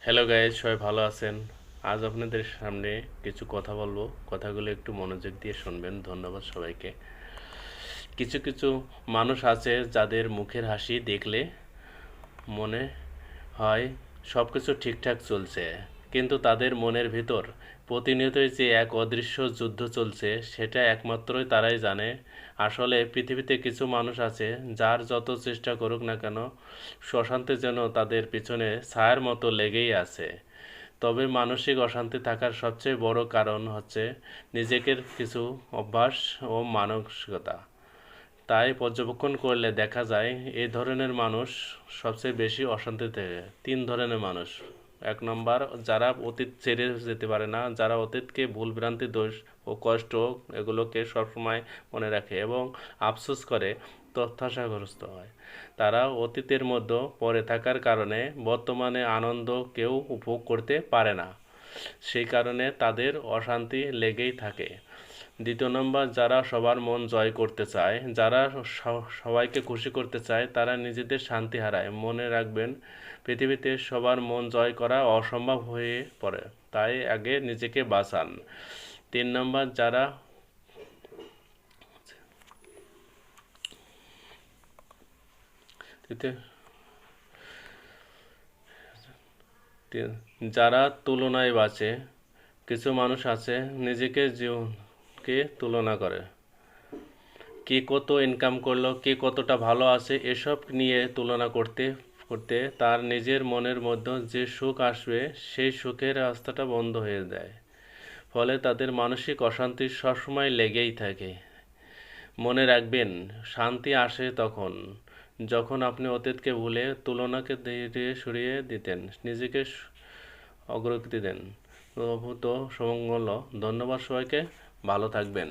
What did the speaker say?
Hello guys, সবাই ভালো আছেন? আজ আপনাদের সামনে কিছু কথা বলবো, কথাগুলো একটু মনোযোগ দিয়ে শুনবেন। ধন্যবাদ সবাইকে। কিছু কিছু মানুষ আছে যাদের মুখের হাসি দেখলে মনে হয় সব কিছু ঠিকঠাক চলছে, কিন্তু তাদের মনের ভিতর প্রতিনিয়তই যে এক অদৃশ্য যুদ্ধ চলছে সেটা একমাত্রই তারাই জানে। আসলে পৃথিবীতে কিছু মানুষ আছে যার যত চেষ্টা করুক না কেন অশান্তি যেন তাদের পিছনে ছায়ার মতো লেগেই আছে। তবে মানসিক অশান্তি থাকার সবচেয়ে বড় কারণ হচ্ছে নিজেকে কিছু অভ্যাস ও মানসিকতা। তাই পর্যবেক্ষণ করলে দেখা যায় এই ধরনের মানুষ সবচেয়ে বেশি অশান্তিতে থাকে। তিন ধরনের মানুষ। এক নম্বর, যারা অতীত ছেড়ে যেতে পারে না, যারা অতীতকে ভুলভ্রান্তি, দোষ ও কষ্ট এগুলোকে সবসময় মনে রাখে এবং আফসোস করে হতাশাগ্রস্ত হয়। তারা অতীতের মধ্যে পড়ে থাকার কারণে বর্তমানে আনন্দ কেউ উপভোগ করতে পারে না, সেই কারণে তাদের অশান্তি লেগেই থাকে। দ্বিতীয় নম্বর, যারা সবার মন জয় করতে চায়, যারা সবাইকে খুশি করতে চায়, তারা নিজেদের শান্তি হারায়। মনে রাখবেন, পৃথিবীতে সবার মন জয় করা অসম্ভব হয়ে পড়ে, তাই আগে নিজেকে বাঁচান। তিন নম্বর, যারা যারা তুলনায় বাঁচে। কিছু মানুষ আছে নিজেকে জীবনকে তুলনা করে, কে কত ইনকাম করলো, কে কতটা ভালো আছে, এসব নিয়ে তুলনা করতে করতে তার নিজের মনের মধ্যে যে সুখ আসবে সেই সুখের রাস্তাটা বন্ধ হয়ে যায়। ফলে তাদের মানসিক অশান্তি সবসময় লেগেই থাকে। মনে রাখবেন, শান্তি আসে তখন যখন আপনি অতীতকে ভুলে তুলনাকে ধীরে সরিয়ে দিতেন, নিজেকে অগ্রগতি দেন। প্রভূত সুমঙ্গল। ধন্যবাদ সবাইকে, ভালো থাকবেন।